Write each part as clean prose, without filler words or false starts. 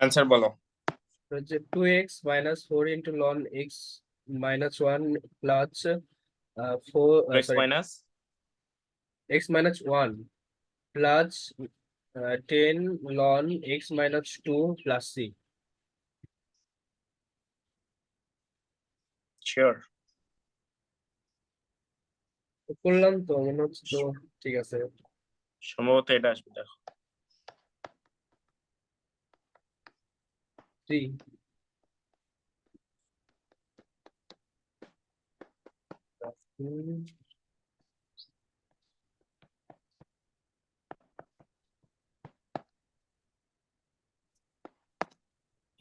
Answer বলো। তো হচ্ছে 2x minus 4 into ln x minus 1 plus 4 x sorry minus x minus 1 plus 10 ln x minus 2 plus c. Sure? করলাম তো মনে হচ্ছে তো। ঠিক আছে। সম্ভবত এটা আসবে, দেখো। 3।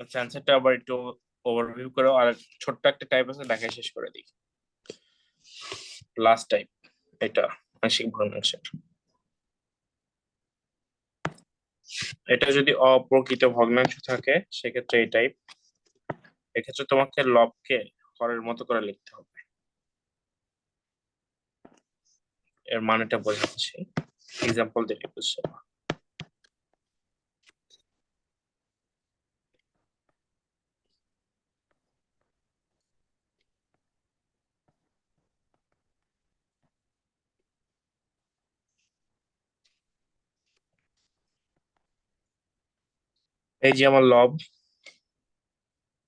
আচ্ছা, অ্যান্সারটা আবার একটু ওভারভিউ করো, আর ছোট্ট একটা টাইপ আছে, দেখাই শেষ করে দিই। লাস্ট টাইপ এটা আংশিক ভগ্নাংশের। এটা যদি অপ্রকৃত ভগ্নাংশ থাকে সেক্ষেত্রে এই টাইপ। এক্ষেত্রে তোমাকে লবকে হরের মতো করে লিখতে হবে। এর মানেটা বোঝাচ্ছি, এক্সাম্পল দিয়ে বুঝছো। এই যে আমার লব,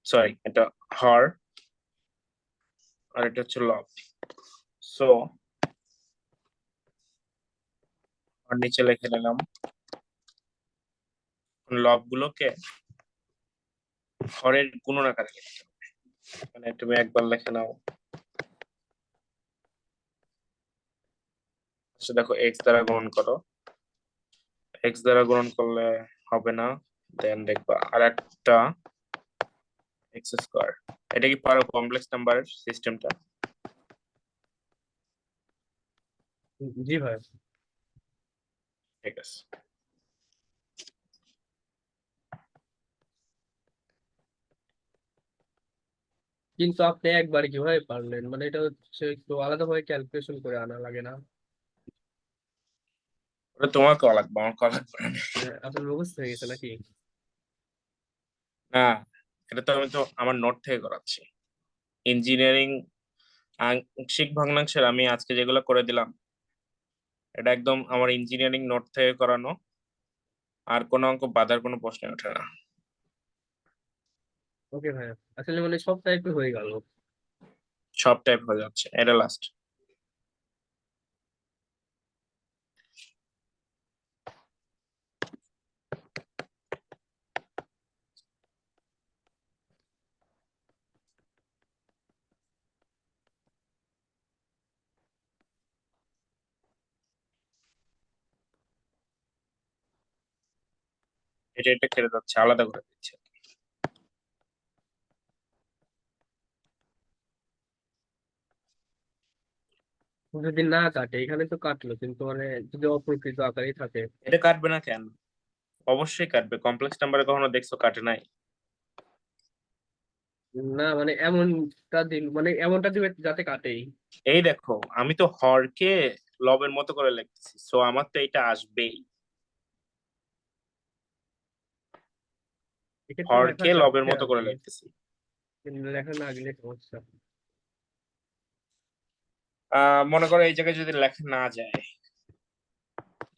সরি এটা হর, আর এটা হচ্ছে লব। সো আর নিচে লিখে নিলাম লব গুলোকে হরের গুণন আকারে লিখতে হবে। মানে তুমি একবার লিখে নাও, আচ্ছা দেখো এক্স দ্বারা গুণন করো। এক্স দ্বারা গুণন করলে হবে না, দেন দেখবা আর একটা এক্স স্কোয়ার। এটা কি পারো কমপ্লেক্স নাম্বারের সিস্টেমটা? জি ভাই। ঠিক আছে। কিন্তু আপনি একবার কিভাবে পারলেন? মানে এটা হচ্ছে একটু আলাদাভাবে ক্যালকুলেশন করে আনা লাগে না? ওটা তোমার কল লাগবে, আমার কল লাগবে না। আপনার মুখস্থ হয়ে গেছে নাকি? না, এটা তো আমি তো আমার নোট থেকে করাচ্ছি। ইঞ্জিনিয়ারিং আংশিক ভগ্নাংশের আমি আজকে যেগুলো করে দিলাম, এটা একদম আমার ইঞ্জিনিয়ারিং নোট থেকে করানো। আর কোনো অঙ্ক বাধার কোনো প্রশ্ন ওঠে না। ওকে ভাই। আসলে মানে সব টাইপে হয়ে গেল। সব টাইপ হয়ে যাচ্ছে, এটা লাস্ট। এটা এটা কেটে যাচ্ছে, আলাদা করে দিচ্ছে। যদি না কাটে, এখানে তো কাটলো কিন্তু মানে যদি অপ্রকৃত আকারেই থাকে। এটা কাটবে না কেন? অবশ্যই কাটবে, কমপ্লেক্স নাম্বারে কখনো দেখছো কাটে নাই? না মানে এমনটা দিল, মানে এমনটা দিবে যাতে কাটেই। এই দেখো, আমি তো হরকে লবের মতো করে লিখতেছি, সো আমার তো এটা আসবেই। এক্ষেত্রে লেখা হরকে লবের যাচ্ছে মতো আর করে কি, লিখতেছি। কিন্তু লেখা না গেলে সমস্যা। মনে করো এই জায়গায় যদি লেখা না যায়,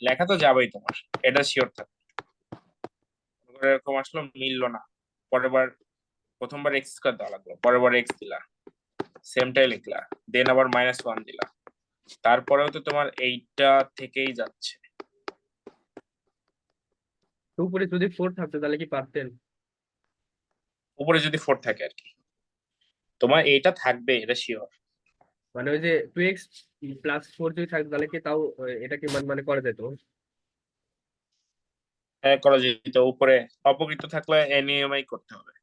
লেখা তো যাবেই তোমার, এটা শিওর থাকে। মনে করো এরকম আসলো, মিললো না, পরের বার প্রথমবার এক্স স্কোয়ার দেওয়া লাগলো, পরের বার এক্স দিলা, সেমটাই লিখলা, দেন আবার -1 দিলা, তারপরেও তো তোমার এইটা থেকেই যাচ্ছে। তো উপরে যদি 4 থাকতো তাহলে কি পারতেন? উপরে যদি 4 থাকে আর কি, তোমার এইটা থাকবে, এটা শিওর। মানে ওই যে 2x প্লাস 4 যদি থাকতো তাহলে কি তাও এটা কি মানে করা যেত? হ্যাঁ করা যেত, উপরে অপকৃত থাকলে এনিএমআই করতে হবে।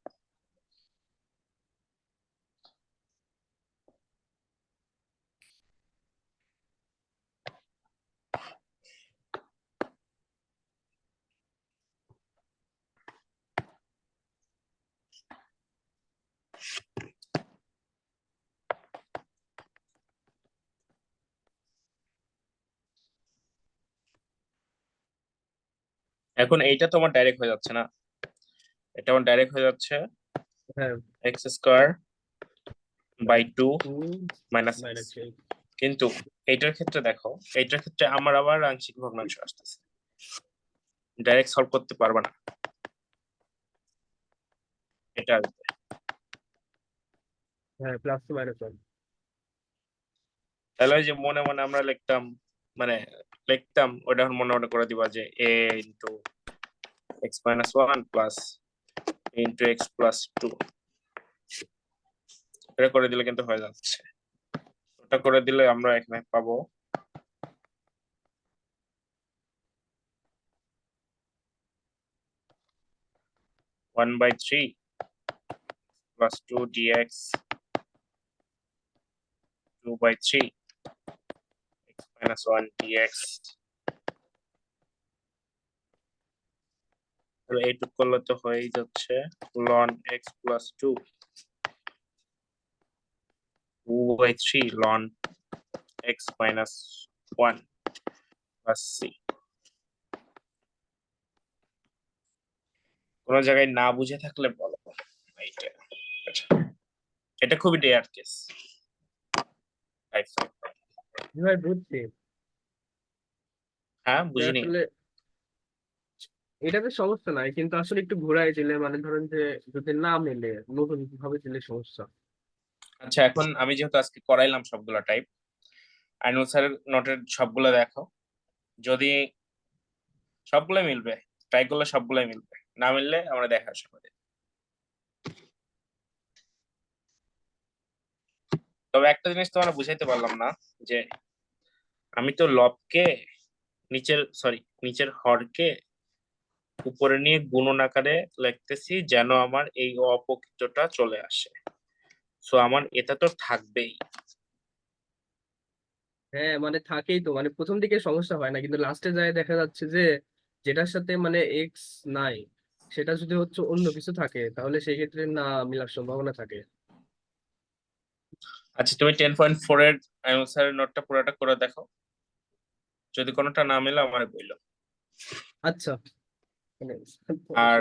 এখন এইটা তোমার ডাইরেক্ট হয়ে যাচ্ছে না, এটা আমার ডাইরেক্ট হয়ে যাচ্ছে হ্যাঁ, x square by 2 to minus minus eight. কিন্তু এইটার ক্ষেত্রে দেখো, এইটার ক্ষেত্রে আমার আবার আংশিক ভগ্নাংশ আসতেছে, ডাইরেক্ট সলভ করতে পারবে না এটা আসবে। হ্যাঁ, প্লাস টু মাইনাস ওয়ান। তাহলে ওই যে মনে মনে আমরা লিখতাম, মানে লিখতাম ওটা এখন মনে মনে করে দিবা যে a into x minus one plus into x plus two, এটা করে দিলে কিন্তু হয়ে যাচ্ছে। ওটা করে দিলে আমরা এখানে পাবো one by three plus two dx two by three x minus one dx. তাহলে এইটুক করলে তো হয়েই যাচ্ছে ln x plus two by three ln x minus one plus c. কোনো জায়গায় না বুঝে থাকলে বলো। এইটা আচ্ছা, এটা খুবই রেয়ার কেস। ভাই বুঝছি। হ্যাঁ যে বুঝিনি। আসলে এটাতে সমস্যা নাই, কিন্তু আসলে একটু ঘুরাই দিলে, মানে ধরেন যে যদি না মেলে নতুন ভাবে দিলে সমস্যা। আচ্ছা এখন আমি যেহেতু আজকে করাইলাম সবগুলা টাইপ, আইনুল স্যারের নোটের সবগুলা দেখো, যদি সবগুলাই মিলবে, ট্রাই করলে সবগুলাই মিলবে, না মিললে আমরা দেখার সময়। তবে একটা জিনিস তোমার বুঝাইতে পারলাম না, যে আমি তো লবকে নিচের হরকে উপরে নিয়ে গুণন আকারে লিখতেছি যেন আমার এই অপকৃতটা চলে আসে, সো আমার এটা তো থাকবেই। হ্যাঁ, মানে থাকেই তো, মানে প্রথম দিকে সমস্যা হয় না, কিন্তু লাস্টে যায় দেখা যাচ্ছে যে যেটার সাথে মানে এক্স নাই, সেটা যদি হচ্ছে অন্য কিছু থাকে, তাহলে সেই ক্ষেত্রে না মিলার সম্ভাবনা থাকে। আচ্ছা তুমি 10.4 এর আইনুল স্যারের নোটটা পুরোটা করে দেখো, যদি কোনোটা না মেলে আমার বললো। আচ্ছা, মানে আর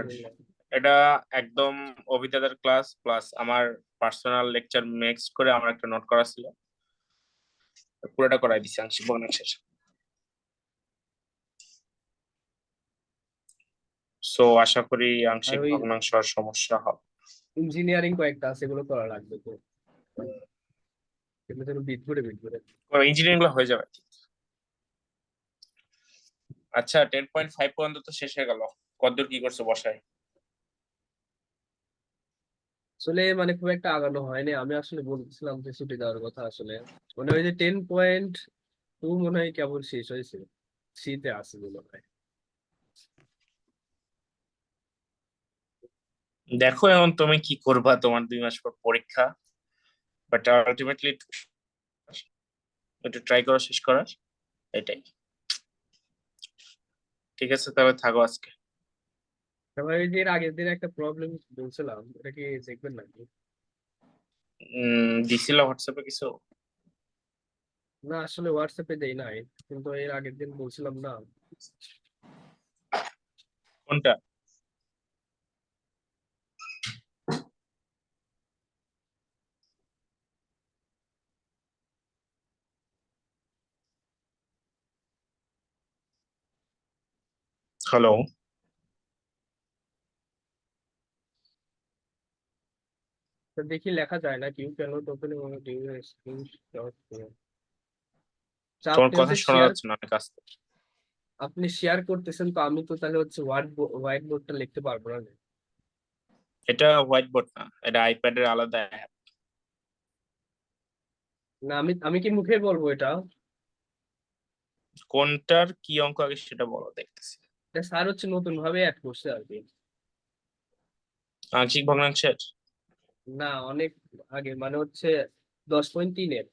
এটা একদম অভিজ্ঞতার ক্লাস প্লাস আমার পার্সোনাল লেকচার মিক্স করে আমার একটা নোট করা ছিল, পুরোটা করাই দিচ্ছি আংশিক ভগ্নাংশের। সো আশা করি আর আংশিক ওই ভগ্নাংশ আর সমস্যা হবে। ইঞ্জিনিয়ারিং কয়েকটা আছে, এগুলো করা লাগবে তো, এগুলো যেন বিদ করে। ইঞ্জিনিয়ারিং গুলো হয়ে যাবে। আচ্ছা 10.5 পর্যন্ত তো শেষ হয়ে গেল, কতদূর কি করছো বসায়? আসলে মানে খুব একটা আগানো হয়নি, আমি আসলে বলছিলাম যে ছুটি দেওয়ার কথা আসলে, মনে হয় যে 10.2 মনে হয় কেবল শেষ হয়েছে, শীতে আছে মনে হয়। দেখো এখন তুমি কি করবা, তোমার 2 মাস পর পরীক্ষা, বাট আলটিমেটলি একটু ট্রাই করো শেষ করার, এটাই। ঠিক আছে তাহলে থাকো আজকে। তারপরে ওই যে এর আগের দিন একটা প্রবলেম বলছিলাম, এটা কি দেখবেন নাকি? দিছিল হোয়াটসঅ্যাপে কিছু? না আসলে হোয়াটসঅ্যাপে দেই নাই, কিন্তু এর আগের দিন বলছিলাম না। কোনটা? হ্যালো? তো দেখি লেখা যায় না, কিউ কেন টোকেন স্ক্রিনশট। আচ্ছা, তোমার আপনি কথা হচ্ছে শোনা শেয়ার, যাচ্ছে না অনেক আস্তে। আপনি শেয়ার করতেছেন তো, আমি তো তাহলে হচ্ছে হোয়াইট বোর্ডটা লিখতে পারবো না। এটা হোয়াইট বোর্ড না, এটা আইপ্যাডের আলাদা অ্যাপ। না, আমি কি মুখে বলবো এটা? কোনটার কি অঙ্ক আগে সেটা বলো, দেখতেছি। এটা স্যার হচ্ছে নতুন ভাবে অ্যাড করছে আর কি। আংশিক ভগ্নাংশের? না, অনেক আগে, মানে হচ্ছে 10.3-এর।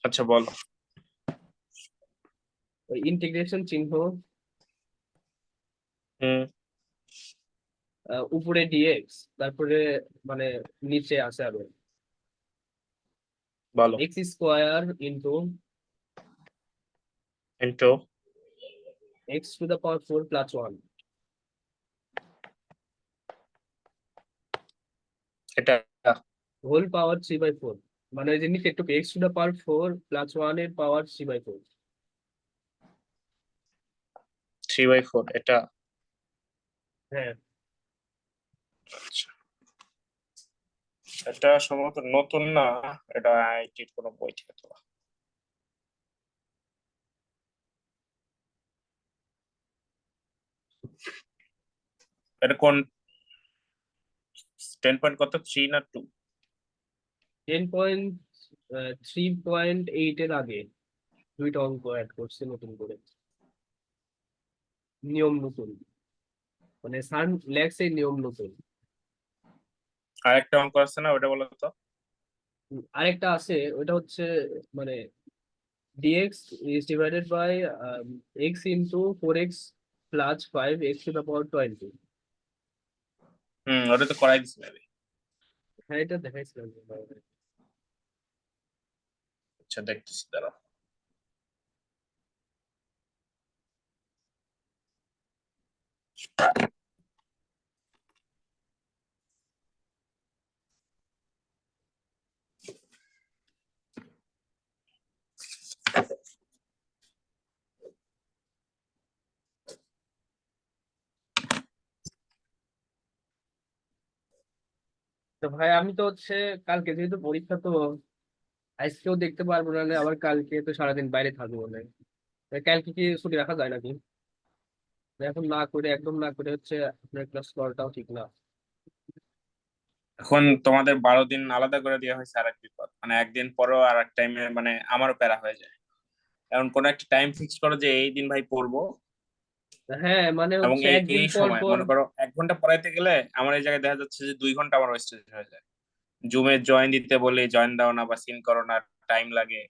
আচ্ছা বলো। ওই ইন্টিগ্রেশন চিহ্ন, হুম। উপরে ডিএক্স, তারপরে মানে নিচে আছে আরো বলো। X square into into x to the power 4 plus 1। এটা হোল পাওয়ার 3/4, মানে ওই যে নিচে একটু x to the power 4 plus 1 এর পাওয়ার 3/4। 3/4 এটা। হ্যাঁ। আচ্ছা, এটা সম্ভবত নতুন না, এটা আইটির কোনো বই থেকে তোলা। এটা কোন 10 পয়েন্ট কত, 3 না 2? 10.3.8 এর আগে দুইটা অঙ্ক অ্যাড করছে নতুন করে, নিয়ম নতুন, মানে সান লেগস এর নিয়ম নতুন। আরেকটা অঙ্ক আছে না, ওটা বলো তো। আরেকটা আছে, ওটা হচ্ছে মানে dx is divided by x into 4x plus 5x to the power 20। ওটা তো করাই দিছি ভাই। হ্যাঁ, এটা দেখাইছিলাম। আচ্ছা, দেখতেছি দাঁড়াও। তো ভাই আমি তো হচ্ছে কালকে যেহেতু পরীক্ষা, তো আজকেও দেখতে পারবো না, আবার কালকে তো সারাদিন বাইরে থাকবো বলে। কালকে কি ছুটি রাখা যায় নাকি? এখন না করে, একদম না করে হচ্ছে আপনার ক্লাস করাটাও ঠিক না। এখন তোমাদের 12 দিন আলাদা করে দেওয়া হয়েছে, আর এক বিপদ, মানে একদিন পরও আর এক টাইমে মানে আমারও প্যারা হয়ে যায়। এখন কোন একটা টাইম ফিক্স করো যে এই দিন ভাই পড়বো, হ্যাঁ, মানে এবং হচ্ছে এই একদিন এই পর সময় পর। মনে করো 1 ঘন্টা পড়াইতে গেলে আমার এই জায়গায় দেখা যাচ্ছে যে 2 ঘন্টা আমার ওয়েস্টেজ হয়ে যায়। জুমে জয়েন দিতে বলে জয়েন দাও না বা সিন করো না, টাইম লাগে,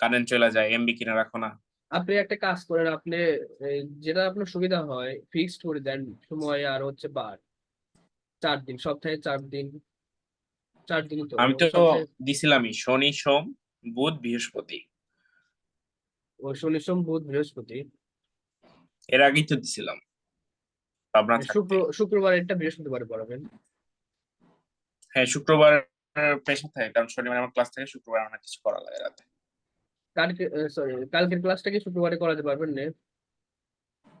কারেন্ট চলে যায়, এমবি কিনে রাখো না। আপনি একটা কাজ করেন, আপনি যেটা আপনার সুবিধা হয় ফিক্সড করে দেন সময়, আর হচ্ছে বার 4 দিন, সপ্তাহে 4 দিন। 4 দিন তো আমি তো সপ্তাহে। দিছিলামই শনি সোম বুধ বৃহস্পতি, ও শনি সোম বুধ বৃহস্পতি। এর আগেই তো দিছিলাম পাবনা থাকতে। শুক্রবার এটা বৃহস্পতিবারে পড়াবেন। হ্যাঁ, শুক্রবার প্রেশার থাকে, কারণ শনিবার আমার ক্লাস থাকে, শুক্রবার আমার কিছু করা লাগে রাতে। কালকে, সরি, কালকের ক্লাসটা কি শুক্রবারে করাতে পারবেন না?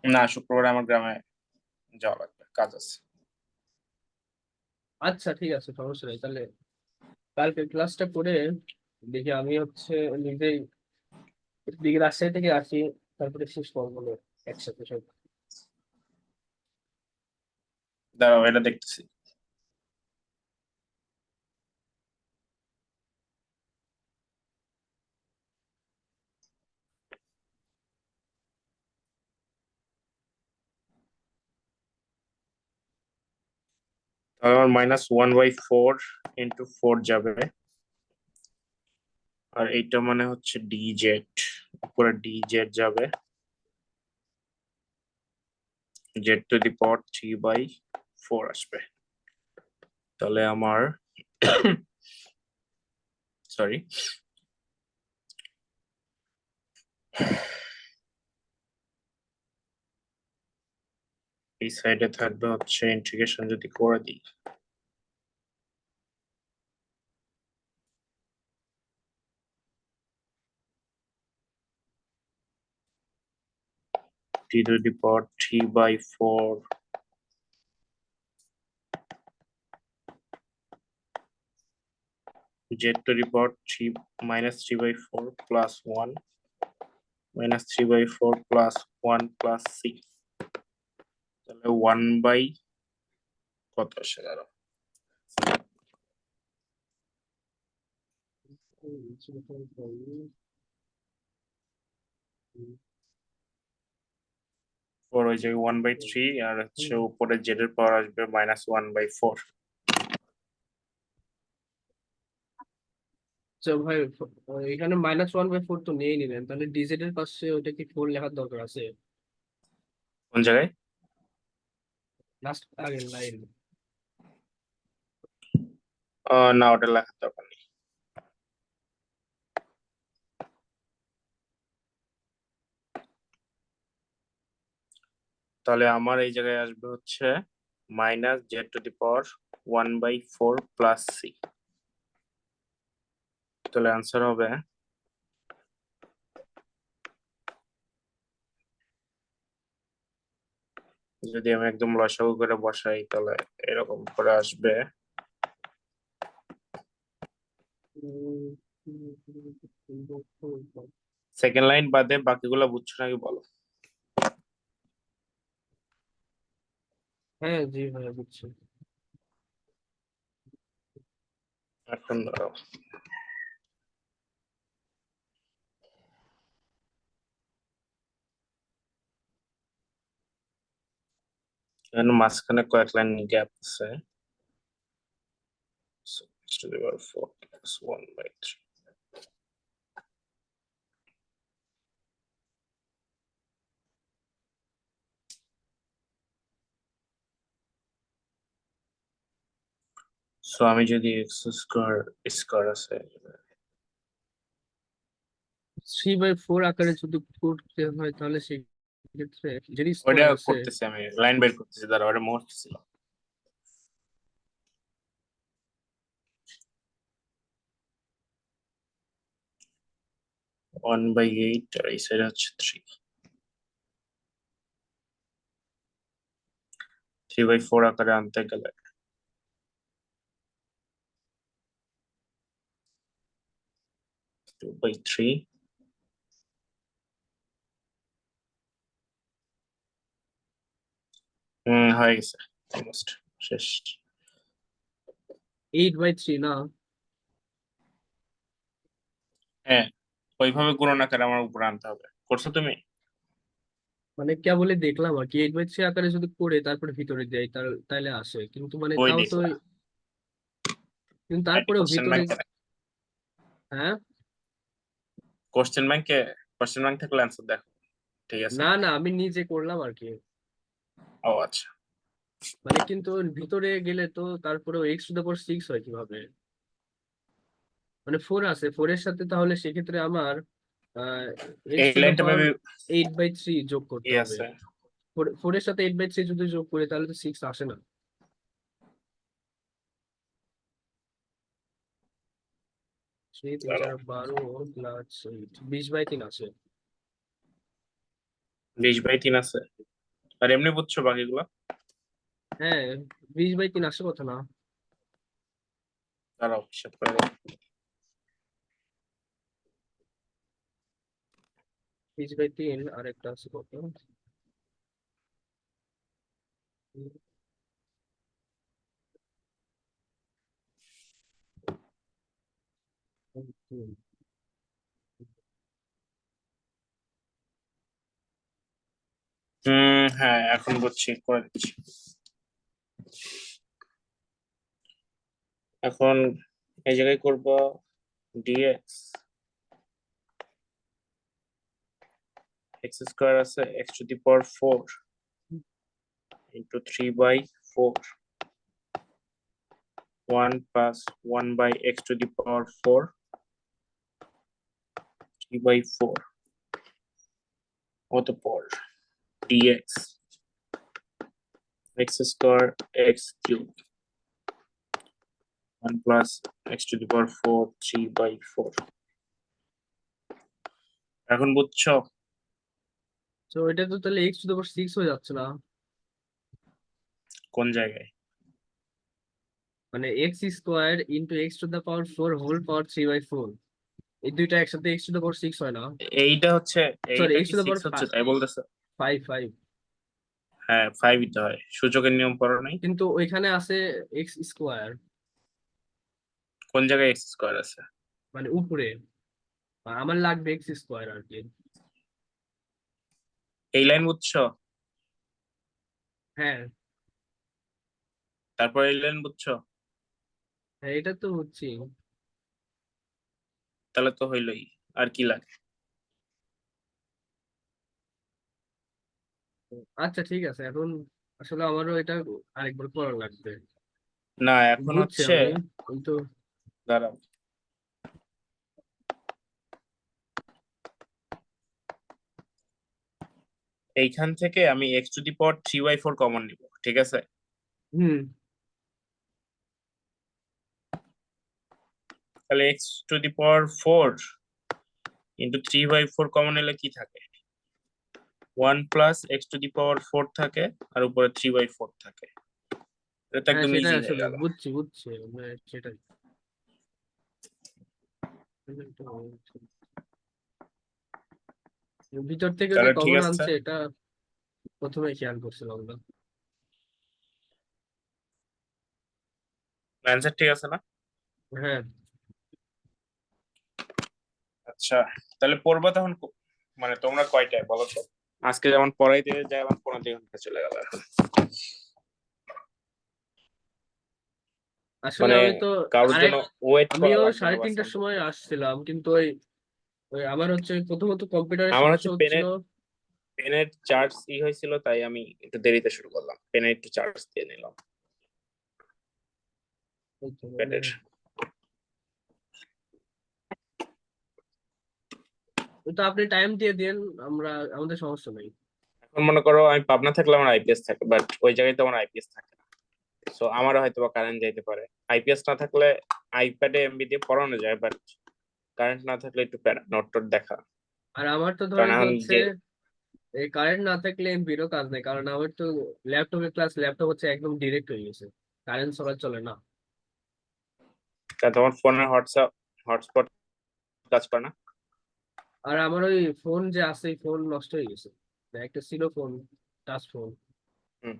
না, শুক্রবার আমার গ্রামে যাওয়া লাগবে, কাজ আছে। আচ্ছা ঠিক আছে, সমস্যা নেই তাহলে। কালকের ক্লাসটা করে দেখি, আমি হচ্ছে নিজেই দিকে রাজশাহী থেকে আসি, তারপরে শেষ করবো না একসাথে সব। দাঁড়াও, এটা দেখতেছি। তাহলে আমার -1/4 ইন্টু 4 যাবে, আর এইটা মানে হচ্ছে ডিজেড, উপরে ডিজেড যাবে, z⁴ আসবে। তাহলে আমার সরি, এই সাইডে থাকবে হচ্ছে ইন্টিগ্রেশন যদি করে দিই, t⁴ z⁴ -3/4 plus 1 -3/4 plus 1 plus c, তাহলে 1 বাই কত আসে দাঁড়াও, 4 হয়ে যাবে 1/3, আর হচ্ছে উপরে z এর পাওয়ার আসবে -1/4। আচ্ছা ভাই, এখানে -1/4 তো নিয়েই নিলেন, তাহলে ডিজিট এর পাশে ওটা কি 4 লেখার দরকার আছে? কোন জায়গায়? লাস্ট আগের লাইন। না, ওটা লেখার দরকার নেই। তাহলে আমার এই জায়গায় আসবে হচ্ছে minus z to the power 1/4 plus c. তাহলে অ্যান্সার হবে যদি আমি একদম লসাগু করে বসাই তাহলে এরকম করে আসবে। সেকেন্ড লাইন বাদে বাকিগুলো বুঝছো নাকি বলো। হ্যাঁ জি ভাইয়া বুঝছি। এখন ধরো এখানে মাঝখানে কয়েক লাইন গ্যাপ আছে। So x to the power 4 plus 1/3. So আমি যদি এক্স স্কোয়ার স্কোয়ার আছে 3/4 আকারে যদি করতে হয় তাহলে সেই ক্ষেত্রে যদি ওইটা স্কোয়ার আছে। করতেছি, আমি লাইন বের করতেছি, দাঁড়া ওটা মুছতেছিল। 1/8 আর এই সাইড হচ্ছে 3/4 আকারে আনতে গেলে 2/3। হয়ে গেছে অলমোস্ট শেষ। 8/3 না? হ্যাঁ, ওইভাবে গুণন আকারে আমার উপরে আনতে হবে। করছো তুমি? মানে কেবলই দেখলাম আর কি, 8/3 আকারে যদি করে তারপরে ভিতরে দেয় তাহলে আসে, কিন্তু মানে ওই তাও তো দেখলা, কিন্তু একটা তারপরেও কোশ্চেন ভিতরে। ব্যাংকে, হ্যাঁ। কোশ্চেন ব্যাংক থাকলে অ্যান্সার দেখো। ঠিক আছে। না না, আমি নিজে করলাম আর কি। ও আচ্ছা। মানে কিন্তু ওর ভিতরে গেলে তো তারপরেও x⁴ হয় কিভাবে? মানে 4 আছে, 4 এর সাথে তাহলে সেক্ষেত্রে আমার আহ এই এক্স টু দা লাইনটা পাওয়ার মেবি 8/3 যোগ করতে ই হবে। আছে। 4 এর সাথে 8/3 যদি যোগ করি তাহলে তো 6 আসে না। 3 3 দাঁড়াও, 4 12 প্লাস 20/3 আসে। 20/3 আছে। আর এমনি বুঝছো বাকিগুলো? হ্যাঁ, 20/3 আসে কথা না? দাঁড়াও হিসাব করে দেখো। 20/3 আর একটা আছে কত? হ্যাঁ এখন বুঝছি, করে দিচ্ছি। এখন এই জায়গায় করব ডিএক্স, এক্স স্কোয়ার আছে x to the power 4 into 3/4 1 plus 1/x to the power 4 3/4 অতঃপর dx x square x cube 1 plus x to the power 4 3/4। এখন বুঝছো? তো এটা তো তাহলে x⁴ হয়ে যাচ্ছে না? কোন জায়গায়? মানে x² ইন্টু x⁴ হোল পাওয়ার 3/4, এই দুইটা একসাথে x⁴ হয় না? এইটা হচ্ছে, সরি, এইটা কি x⁴ 6 হচ্ছে তাই বলতেছে? 5 5। হ্যাঁ 5 ই তো হয়, সূচকের নিয়ম পড়ো নাই? কিন্তু ওইখানে আছে x², কোন জায়গায় এক্স স্কোয়ার আছে? মানে উপরে। আমার লাগবে x² আর কি। এই লাইন বুঝছো? হ্যাঁ তারপর এই লাইন বুঝছো? হ্যাঁ, এটা তো হচ্ছে। তাহলে তো হইলোই, আর কি লাগে? আচ্ছা ঠিক আছে, এখন আসলে আমারও এটা আরেকবার করা লাগবে। না এখন বুঝছি হচ্ছে, আমি, কিন্তু দাঁড়াও, এইখান থেকে আমি x to the power 3/4 common নিব, ঠিক আছে? হুম। তাহলে x⁴ ইন্টু 3/4 কমন এলে কি থাকে? 1 প্লাস x⁴ থাকে আর উপরে 3/4 থাকে। এটা তো হ্যাঁ একদম সেটাই ইজি হয়ে আসলে গেল। বুঝছি বুঝছি সেটাই। ভিতর থেকে যে তাহলে ঠিক কমন আছে, আনছে এটা প্রথমে খেয়াল করছিলাম না। অ্যান্সার ঠিক আছে না? হ্যাঁ। আচ্ছা, তাহলে পড়বা তখন মানে তোমরা কয়টায় বলো তো? আজকে যেমন পড়াইতে যায় আমার 15 ঘন্টা চলে গেল এখন। আসলে মানে আমি তো কারোর জন্য আরেক ওয়েট করা আমিও লাগবে না 3:30টার বাসন সময় করতে। আসছিলাম, কিন্তু ওই ওই আমার হচ্ছে প্রথমত কম্পিউটারের আমার সমস্যা হচ্ছে হচ্ছিল। পেনের চার্জ হয়েছিল, তাই আমি একটু দেরিতে শুরু করলাম, পেনে একটু চার্জ দিয়ে নিলাম ওই তো প্যাডের। ওই তো আপনি টাইম দিয়ে দেন, আমাদের সমস্যা নেই। এখন মনে করো আমি পাবনা থাকলে আমার আইপিএস থাকে, বাট ওই জায়গায় তো আমার আইপিএস থাকে না। সো আমারও হয়তো বা কারেন্ট যাইতে পারে। আইপিএস না থাকলে আইপ্যাডে এমবি দিয়ে পড়ানো যায়, বাট কারেন্ট না থাকলে একটু প্যারা নোট টোট দেখা। আর আমার তো কারণ ধরেন যে এখন হচ্ছে যে এই কারেন্ট না থাকলে এমপিরও কাজ নেই, কারণ আমার তো ল্যাপটপের ক্লাস, ল্যাপটপ হচ্ছে একদম ডিরেক্ট হয়ে গেছে, কারেন্ট ছাড়া চলে না। তোমার ফোনের হটস্পট কাজ করে না। আর আমার ওই ফোন যে আছে, এই ফোন নষ্ট হয়ে গেছে। একটা ছিল ফোন, টাচ ফোন। হুম।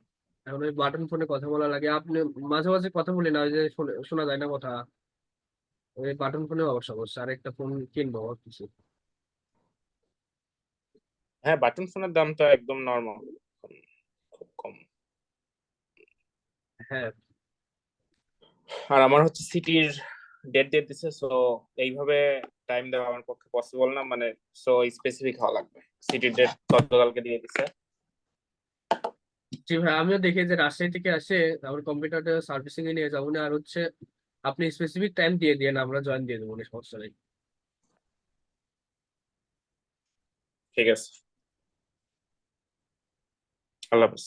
এখন ওই বাটন ফোনে কথা বলা লাগে, আপনি মাঝে মাঝে কথা বলি না, ওই যে শোনা যায় না কথা। ওই বাটন ফোনে সমস্যা, আর একটা ফোন কিনবো ভাবতেছি। হ্যাঁ, বাটন ফোনের দাম তো একদম নর্মাল, খুব কম। হ্যাঁ। আর আমার হচ্ছে সিটির ডেট দিয়ে দিছে, সো এইভাবে টাইম দেওয়া আমার পক্ষে পসিবল না, মানে সো স্পেসিফিক হওয়া লাগবে। সিটির ডেট গতকালকে দিয়ে দিছে। জি ভাই, আমিও দেখি যে রাজশাহী থেকে আসে, আমার কম্পিউটারটা সার্ভিসিং এ নিয়ে যাবো না, আর হচ্ছে আপনি স্পেসিফিক টাইম দিয়ে দিন, আমরা জয়েন দিয়ে দেবো, কোনো সমস্যা নেই। ঠিক আছে, আল্লাহ হাফেজ।